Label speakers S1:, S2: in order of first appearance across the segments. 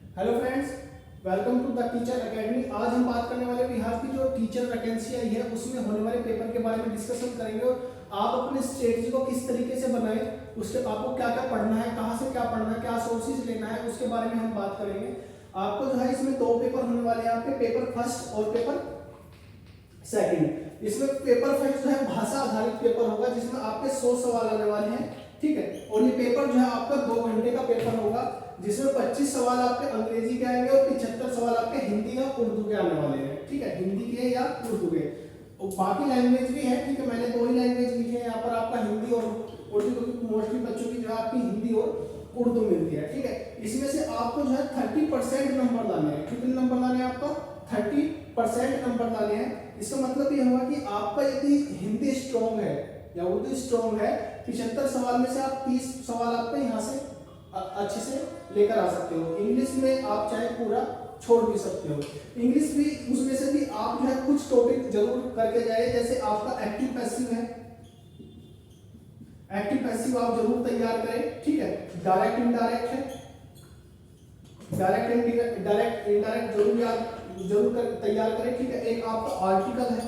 S1: Hello friends, welcome to the teacher academy. आज हम बात करने वाले बिहार की जो टीचर वैकेंसी आई है उसमें होने वाले पेपर के बारे में डिस्कशन करेंगे और आप अपने स्ट्रेटजी को किस तरीके से बनाएं, उसके आपको क्या क्या पढ़ना है, कहाँ से क्या पढ़ना है, क्या सोर्सेज लेना है, उसके बारे में हम बात करेंगे। आपको जो है इसमें दो पेपर होने वाले हैं आपके, पेपर फर्स्ट और पेपर सेकंड। इसमें पेपर फर्स्ट जो है भाषा आधारित पेपर होगा जिसमें आपके 100 सवाल आने वाले हैं, ठीक है। और ये पेपर जो है आपका 2 घंटे का पेपर होगा जिसमें 25 सवाल आपके अंग्रेजी के आएंगे और 75 सवाल आपके हिंदी या उर्दू के आने वाले हैं, ठीक है, हिंदी के या उर्दू के। और बाकी लैंग्वेज भी है, ठीक है, मैंने 2 ही लैंग्वेज लिखे हैं यहाँ पर, आपका हिंदी और उर्दू, क्योंकि मोस्टली बच्चों की जो है आपकी हिंदी और उर्दू मिलती है, ठीक है। इसमें से आपको जो है 30% नंबर लाने हैं। कितने नंबर लाने हैं आपको? 30% नंबर लाने हैं। इसका मतलब ये हुआ कि आपका यदि हिंदी स्ट्रॉन्ग है या उर्दू स्ट्रॉन्ग है, 75 सवाल में से आप 30 सवाल आपके यहाँ से अच्छे से लेकर आ सकते हो। इंग्लिश में आप चाहे पूरा छोड़ भी सकते हो। इंग्लिश भी उसमें से भी आप जो है कुछ टॉपिक जरूर करके जाए, जैसे आपका एक्टिव पैसिव है, एक्टिव पैसिव आप जरूर तैयार करें, ठीक है। डायरेक्ट इनडायरेक्ट है, डायरेक्ट इनडायरेक्ट जरूर तैयार करें, ठीक है। एक आपका आर्टिकल है,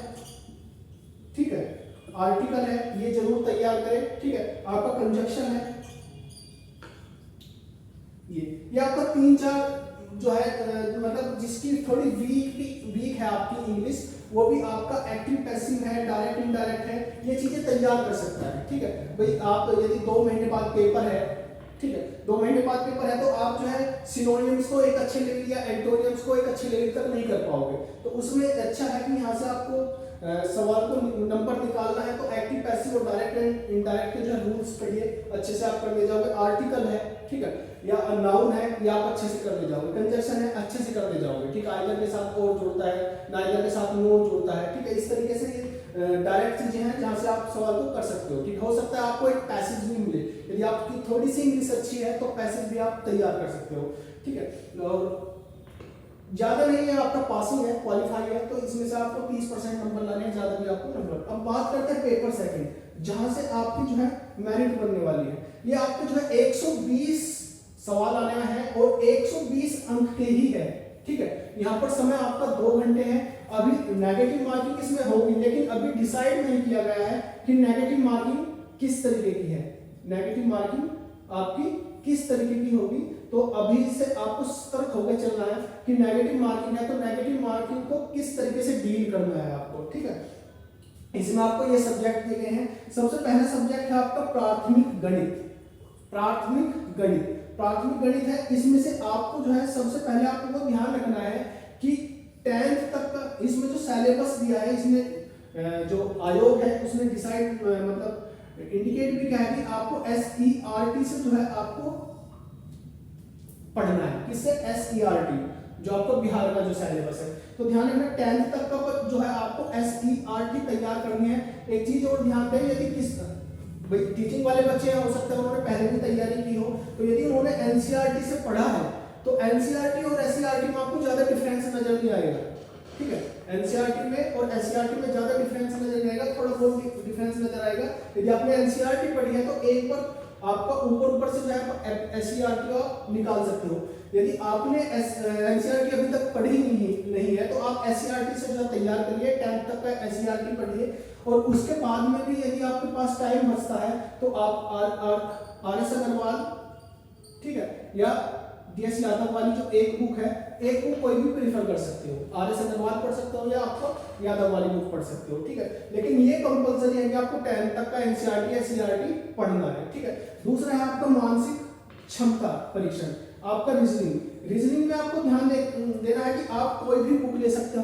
S1: ठीक है, आर्टिकल है, ये जरूर तैयार करें, ठीक है। आपका कंजक्शन है, ये आपका 3-4 जो है मतलब जिसकी थोड़ी वीक है आपकी इंग्लिश, वो भी आपका एक्टिव पैसिव है, डायरेक्ट इनडायरेक्ट है, ये चीजें तैयार कर सकता है, ठीक है भाई। आप यदि 2 महीने बाद पेपर है, ठीक है, 2 महीने बाद पेपर है, तो आप जो है सिनोनिम्स को एक अच्छे लेवल या एंटोनिम्स को एक अच्छे लेवल तक नहीं कर पाओगे। तो उसमें अच्छा है कि यहाँ से आपको सवाल को नंबर निकालना है, तो एक्टिव पैसिव और डायरेक्ट एंड इनडायरेक्ट के जो रूल्स पढ़िए, अच्छे से आप कर ले जाओगे। आर्टिकल है, ठीक है, या नाउन है, या आप अच्छे से कर ले जाओगे। कंजक्शन है, अच्छे से कर ले जाओगे, ठीक है। आइदर के साथ और जुड़ता है, नाइदर के साथ नोट जुड़ता है, ठीक है। इस तरीके से ये डायरेक्ट चीजें हैं जहां से आप सवाल को कर सकते हो, ठीक। हो सकता है आपको एक पैसेज भी मिले, यदि आपकी थोड़ी सी इंग्लिश अच्छी है तो पैसेज भी आप तैयार कर सकते हो, ठीक है। और ज्यादा नहीं है, आपका पासिंग है, क्वालिफाई है, तो इसमें से आपको 30% नंबर लाने हैं, ज्यादा भी आपको नंबर। अब बात करते हैं पेपर सेकंड, जहां से आपकी जो है मेरिट बनने वाली है। ये आपके जो है 120 सवाल आने हैं और 120 अंक के ही है, ठीक है। यहाँ पर समय आपका 2 घंटे है। अभी नेगेटिव मार्किंग इसमें होगी, लेकिन अभी डिसाइड नहीं किया गया है कि नेगेटिव मार्किंग किस तरीके की है, नेगेटिव मार्किंग आपकी किस तरीके की होगी। तो अभी से आपको सतर्क होकर चलना है कि नेगेटिव मार्किंग है तो नेगेटिव मार्किंग को किस तरीके से डील करना है आपको, ठीक है। इसमें आपको ये सब्जेक्ट दिए गए हैं। सबसे पहला सब्जेक्ट है आपका प्राथमिक गणित। प्राथमिक गणित, प्राथमिक गणित है, इसमें से आपको जो है सबसे पहले आपको ध्यान रखना है कि 10th तक का इसमें जो सिलेबस दिया है, इसमें जो आयोग है उसने डिसाइड मतलब इंडिकेट भी किया है कि आपको SERT से जो है आपको पढ़ना है। किससे? SERT, जो आपको बिहार का जो सिलेबस है। तो ध्यान रखना 10th तक का जो है आपको SERT तैयार करनी है। एक चीज और ध्यान दें, यदि किस भाई टीचिंग वाले बच्चे हो सकते हैं उन्होंने पहले भी तैयारी की हो, तो यदि उन्होंने NCERT से पढ़ा है तो NCERT और SERT में आपको ज्यादा डिफरेंस नजर नहीं आएगा, ठीक है। NCERT में और SERT में ज्यादा डिफरेंस नजर नहीं आएगा, थोड़ा बहुत डिफरेंस नजर आएगा। यदि आपने NCERT पढ़ी है तो एक बार आपका ऊपर से जो है SERT का निकाल सकते हो। यदि आपने NCERT अभी तक पढ़ी नहीं है तो आप SERT से जो तैयार करिए, 10th तक का SERT पढ़िए, और उसके बाद में भी यदि आपके पास टाइम बचता है तो आप RS अग्रवाल, ठीक है, या DS यादव वाली जो एक बुक है, एक बुक कोई भी प्रीफर कर सकते हो। RS अग्रवाल पढ़ सकते हो या आपको यादव वाली बुक पढ़ सकते हो, ठीक है। लेकिन ये कंपलसरी है कि आपको 10th तक का NCERT SERT पढ़ना है, ठीक है। दूसरा है आपका मानसिक क्षमता परीक्षण, आपका रीजनिंग में आपको ध्यान देना है कि आप कोई भी बुक ले सकते हो।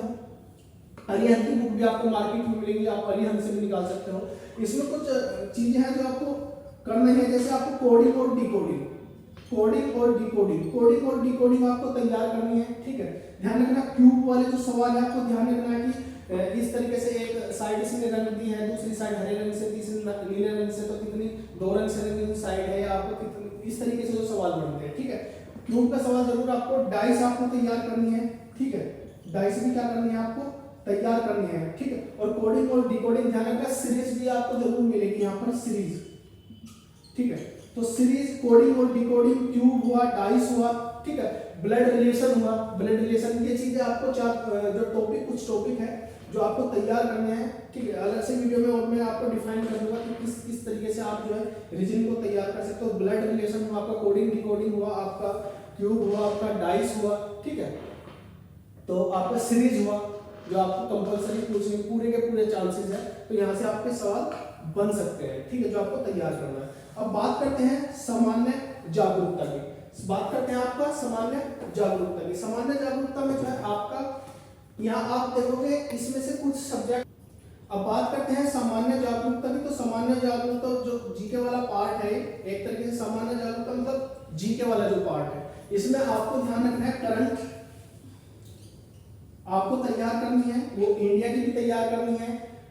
S1: अरिहंत की बुक भी आपको मार्केट में मिलेगी, आप अरिहंत से भी निकाल सकते हो। इसमें कुछ चीजें हैं जो आपको करना है, जैसे आपको कोडिंग और डिकोडिंग, कोडिंग और डिकोडिंग आपको तैयार करनी है, ठीक है। ध्यान रखना क्यूब वाले जो सवाल है आपको ध्यान रखना है कि इस तरीके से एक साइड इसमें रंग दी है, दूसरी साइड हरे रंग से, तीसरी नीले रंग से, तो कितनी 2 रंग से रंगी साइड है, या आपको कितनी, इस तरीके से जो सवाल बनते हैं, ठीक है। क्यूब का सवाल जरूर आपको, डाइस आपको तैयार करनी है, ठीक है, डाइस भी क्या करनी है आपको तैयार करनी है, ठीक है। और कोडिंग और डिकोडिंग ध्यान रखना, सीरीज भी आपको जरूर मिलेगी यहाँ पर, सीरीज, ठीक है। तो सीरीज, कोडिंग और डिकोडिंग, क्यूब हुआ, डाइस हुआ, ठीक है। ब्लड रिलेशन हुआ, ब्लड रिलेशन ये चीजें आपको जो टॉपिक कुछ टॉपिक है जो आपको तैयार करने हैं, ठीक है, अलग से वीडियो में और मैं आपको डिफाइन कर दूंगा कि किस किस तरीके से आप जो है रीजनिंग को तैयार कर सकते हो। ब्लड रिलेशन हुआ, आपका कोडिंग डिकोडिंग हुआ, आपका क्यूब हुआ, आपका डाइस हुआ, ठीक है, तो आपका सीरीज हुआ जो आपको कंपलसरी पूछने पूरे के पूरे चांसेस है, तो यहाँ से आपके सवाल बन सकते हैं, ठीक है, जो आपको तैयार करना है। अब बात करते हैं सामान्य जागरूकता की, बात करते हैं आपका सामान्य जागरूकता की। सामान्य जागरूकता में जो है आपका यहाँ आप देखोगे इसमें से कुछ सब्जेक्ट। अब बात करते हैं सामान्य जागरूकता की, तो सामान्य जागरूकता जो जीके वाला पार्ट है, एक तरीके से सामान्य जागरूकता मतलब जीके वाला जो पार्ट है, इसमें आपको ध्यान रखना है करंट आपको तैयार करनी है, वो इंडिया की भी तैयार करनी है,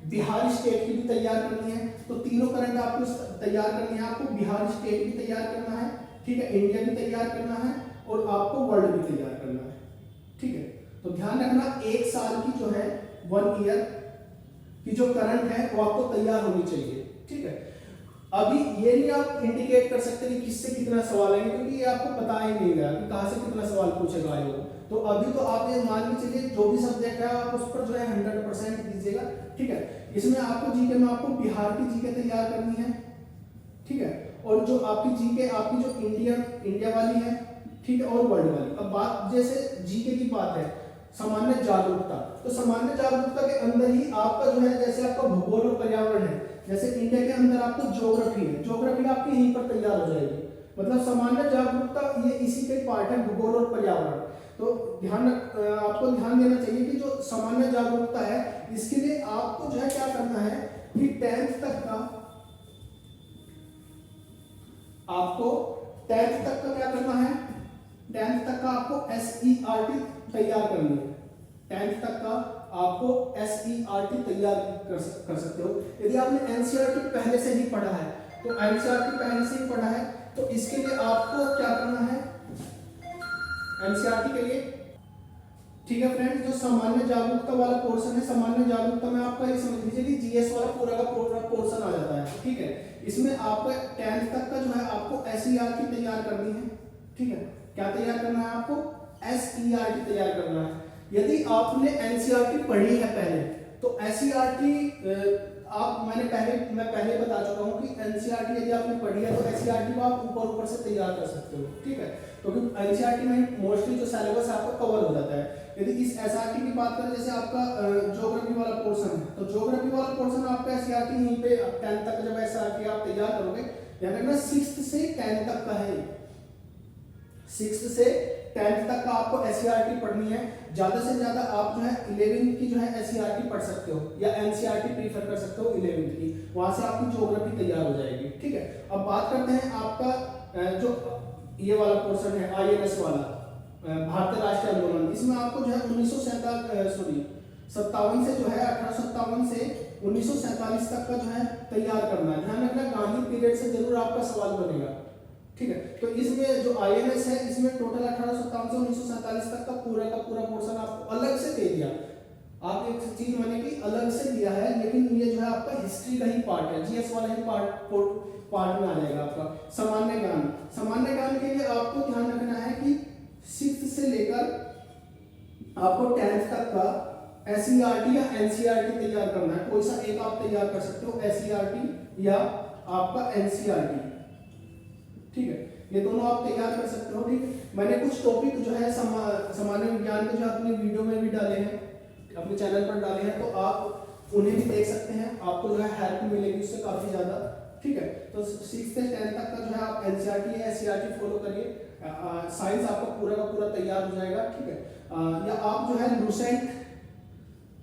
S1: बिहार स्टेट की भी तैयार करनी है, तो तीनों करंट आपको तैयार करनी है। आपको बिहार स्टेट भी तैयार करना है, ठीक है, इंडिया भी तैयार करना है और आपको वर्ल्ड भी तैयार करना है, ठीक है। तो ध्यान रखना 1 साल की जो है 1 ईयर की जो करंट है वो आपको तैयार होनी चाहिए, ठीक है। अभी ये नहीं आप इंडिकेट कर सकते कि किससे कितना सवाल आएंगे, क्योंकि ये आपको पता ही नहीं है कि कहां से कितना सवाल पूछेगा आयोग। तो अभी तो आप ये मान के चलिए जो भी सब्जेक्ट है आप उस पर जो है 100% दीजिएगा, ठीक है। इसमें आपको जीके में आपको बिहार की जीके तैयार करनी है, ठीक है, और जो आपकी जीके आपकी जो इंडिया वाली है, ठीक है, और वर्ल्ड वाली। अब बात जैसे जीके की बात है सामान्य जागरूकता, तो सामान्य जागरूकता के अंदर ही आपका जो है जैसे आपका भूगोल और पर्यावरण है, जैसे इंडिया के अंदर आपको ज्योग्राफी है, ज्योग्राफी आपकी यहीं पर तैयार हो जाएगी। मतलब सामान्य जागरूकता ये इसी के पार्ट है, भूगोल और पर्यावरण। तो आपको ध्यान देना चाहिए कि जो सामान्य जागरूकता है इसके लिए आपको जो है क्या करना है कि 10th तक का क्या करना है, 10th तक का आपको SERT तैयार करनी है। 10th तक का आपको SERT तैयार कर सकते हो। यदि आपने NCERT पहले से ही पढ़ा है तो NCERT पहले से ही पढ़ा है तो इसके लिए आपको क्या करना है NCERT के लिए, ठीक है फ्रेंड्स। जो सामान्य जागरूकता वाला पोर्शन है, सामान्य जागरूकता में आपका ये समझ लीजिए कि जीएस वाला पूरा का पूरा पोर्शन आ जाता है, ठीक है। इसमें आपका 10th तक का जो है आपको SERT तैयार करनी है, ठीक है। क्या तैयार करना है आपको SERT तैयार करना है। यदि आपने NCERT पढ़ी है पहले तो SERT मैं पहले बता चुका हूं कि NCERT यदि आपने पढ़ी है तो SERT को आप ऊपर से तैयार कर सकते हो, ठीक है, क्योंकि NCERT में मोस्टली जो सिलेबस आपका कवर हो जाता है। यदि इस SRT की बात करें, जैसे आपका ज्योग्राफी वाला पोर्शन है तो ज्योग्राफी वाला पोर्शन आपका SERT यहीं पे 10th तक जब SRT आप तैयार करोगे, ध्यान रखना 6th से 10th तक का है, 6th से 10th तक का आपको SERT पढ़नी है। ज्यादा से ज्यादा आप जो है 11th की जो है SERT पढ़ सकते हो या NCERT प्रीफर कर सकते हो 11th की, वहां से आपकी ज्योग्राफी तैयार हो जाएगी, ठीक है। अब बात करते हैं आपका जो ये वाला पोर्शन है INS वाला, भारतीय राष्ट्रीय आंदोलन। इसमें आपको जो है 57 से जो है 1857 से 1947 तक का जो है तैयार करना है। ध्यान रखना गांधी पीरियड से जरूर आपका सवाल बनेगा, ठीक है। तो इसमें जो INS है इसमें टोटल 1857 से 1947 तक का पूरा पोर्शन आपको अलग से दे दिया। आप एक चीज माने कि अलग से दिया है, लेकिन ये जो है आपका हिस्ट्री का ही पार्ट है, जीएस वाला ही पार्ट में आ जाएगा आपका। सामान्य ज्ञान के लिए आपको ध्यान रखना है कि 6th से लेकर आपको 10th तक का SERT या NCERT तैयार करना है। कोई सा एक आप तैयार कर सकते हो, SERT या आपका NCERT, ठीक है, ये दोनों आप तैयार कर सकते हो, ठीक है। मैंने कुछ टॉपिक जो है सामान्य विज्ञान के जो अपनी वीडियो में भी डाले हैं, अपने चैनल पर डाले हैं, तो आप उन्हें भी देख सकते हैं, आपको जो है हेल्प मिलेगी उससे काफी ज्यादा, ठीक है। तो 6th से 10th तक का जो है आप NCERT या SERT फॉलो करिए, साइंस आपका पूरा का पूरा तैयार हो जाएगा, ठीक है। या आप जो है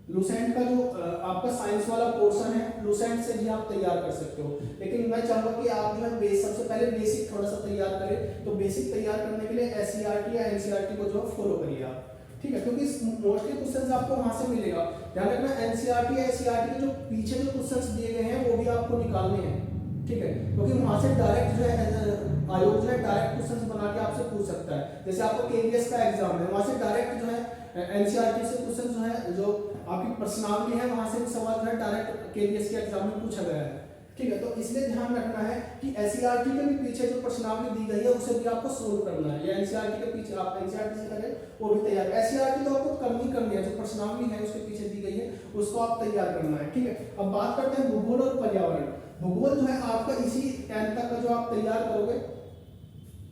S1: लूसेंट का जो आपका साइंस वाला पोर्शन है, लूसेंट से भी आप तैयार कर सकते हो। लेकिन मैं चाहूंगा कि आप जो है सबसे पहले बेसिक थोड़ा सा तैयार करें। तो बेसिक तैयार करने के लिए SERT या NCERT को जो फॉलो करिए आप, ठीक है, क्योंकि मोस्टली क्वेश्चंस आपको वहां से मिलेगा। ध्यान रखना NCERT या SERT के जो पीछे जो क्वेश्चंस दिए गए हैं वो भी आपको निकालने हैं, ठीक है, क्योंकि वहां से डायरेक्ट जो है आयोग जो है डायरेक्ट क्वेश्चंस बना के आपसे पूछ सकता है। जैसे आपको KVS का एग्जाम है, वहां से डायरेक्ट जो है NCERT से क्वेश्चन जो है जो आपकी पर्सनालिटी है वहां से भी सवाल जो है डायरेक्ट KVS के एग्जाम में पूछा गया है, ठीक है। तो इसलिए ध्यान रखना है कि एससीईआरटी के भी पीछे जो प्रश्नावली दी गई है उसे भी आपको सोल्व करना है, या एनसीईआरटी के पीछे आप एनसीईआरटी से करें वो भी तैयार। एससीईआरटी तो आपको करनी है, जो प्रश्नावली है उसके पीछे दी गई है उसको आप तैयार करना है, ठीक है। अब बात करते हैं भूगोल और पर्यावरण। भूगोल जो है आपका इसी 10 तक का जो आप तैयार करोगे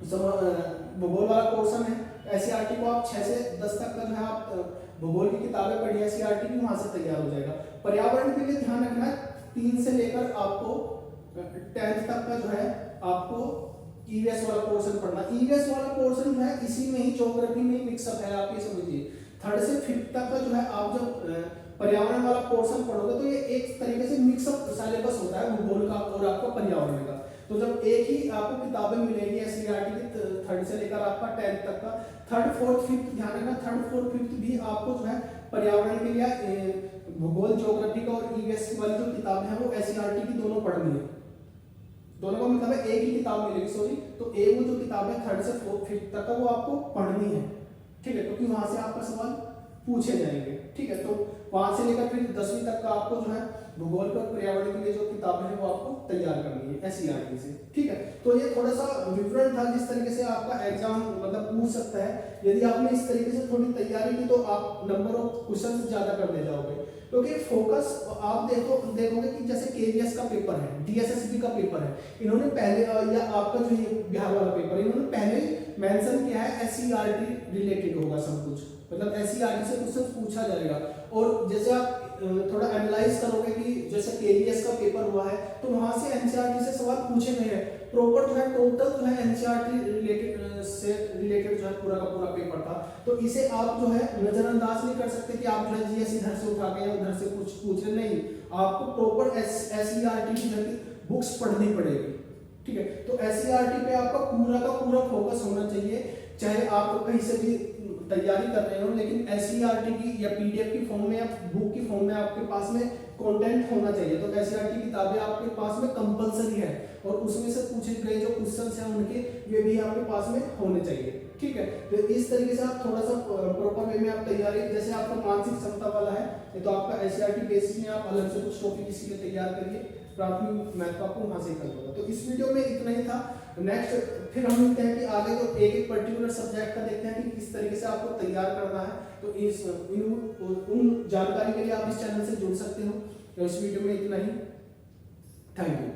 S1: भूगोल वाला पोर्शन है, एससीईआरटी को आप 6 से 10 तक का जो है आप भूगोल की किताबें पढ़ी एससीईआरटी की, वहां से तैयार हो जाएगा। पर्यावरण के लिए ध्यान रखना है 3 से लेकर आपको 10th तक का जो है आपको ईवीएस वाला पोर्शन पढ़ना। ईवीएस वाला पोर्शन जो है इसी में ही ज्योग्राफी में मिक्सअप है, आप ये समझिए। 3rd से 5th तक का जो है आप जब पर्यावरण वाला पोर्शन पढ़ोगे तो ये एक तरीके से मिक्सअप सिलेबस होता है भूगोल का और आपका पर्यावरण का। तो जब एक ही आपको किताबें मिलेगी एससीईआरटी की 3rd से लेकर आपका 10th तक का, 3rd 4th 5th ध्यान रखना 3rd 4th 5th भी आपको जो है पर्यावरण के लिए भूगोल ज्योग्राफी का और ईवीएस वाली जो किताब है वो एससीईआरटी की दोनों पढ़नी है। दोनों का मतलब है एक ही किताब मिलेगी, सॉरी। तो एक वो जो किताब है 3rd से 4th 5th तक का वो आपको पढ़नी है, ठीक है, क्योंकि वहां से आपका सवाल पूछे जाएंगे, ठीक है। तो वहां से लेकर फिर 10वीं तक का आपको जो है भूगोल पर पर्यावरण के लिए जो किताबें हैं वो आपको तैयार करनी है एससीईआरटी से, ठीक है। तो ये थोड़ा सा विवरण था जिस तरीके से आपका एग्जाम मतलब पूछ सकता है। यदि आपने इस तरीके से थोड़ी तैयारी की तो आप नंबर ऑफ क्वेश्चन ज्यादा करने जाओगे, क्योंकि फोकस आप देखोगे कि जैसे केवीएस का पेपर है, डीएसएसबी का पेपर है, इन्होंने पहले या आपका जो ये बिहार वाला पेपर है इन्होंने पहले मेंशन किया है एससीईआरटी रिलेटेड होगा सब कुछ, मतलब एससीईआरटी से क्वेश्चन पूछा जाएगा। और जैसे आप थोड़ा एनालाइज करोगे कि जैसे केवीएस का पेपर हुआ है तो वहां से एनसीईआरटी से सवाल पूछे गए हैं, प्रॉपर जो है टोटल जो है एनसीईआरटी रिलेटेड जो है पूरा का पूरा पेपर था। तो इसे आप जो है नजरअंदाज नहीं कर सकते कि आप जो है जीएस इधर से उठा के या उधर से कुछ पूछ रहे, नहीं, आपको प्रॉपर एससीईआरटी की बुक्स पढ़नी पड़ेगी, ठीक है। तो एससीईआरटी पे आपका पूरा का पूरा फोकस होना चाहिए, चाहे आप कहीं से भी तैयारी कर रहे हो, लेकिन एससीईआरटी की या पीडीएफ की फॉर्म में या बुक की फॉर्म में आपके पास में कंटेंट होना चाहिए। तो एससीईआरटी किताबें आपके पास में कंपलसरी है और उसमें से पूछे गए जो क्वेश्चंस हैं उनके वे भी आपके पास में होने चाहिए, ठीक है। तो इस तरीके से आप थोड़ा सा प्रॉपर वे में आप तैयारी, जैसे आपका मानसिक क्षमता वाला है ये तो आपका एससीईआरटी बेसिस में आप अलग से कुछ टॉपिक इसके लिए तैयार करिए, प्राथमिक मैथ को आपको वहां से कर दूंगा। तो इस वीडियो में इतना ही था। नेक्स्ट फिर हम मिलते हैं कि आगे जो एक पर्टिकुलर सब्जेक्ट का देखते हैं कि किस तरीके से आपको तैयार करना है। तो उन जानकारी के लिए आप इस चैनल से जुड़ सकते हो। तो इस वीडियो में इतना ही, थैंक यू।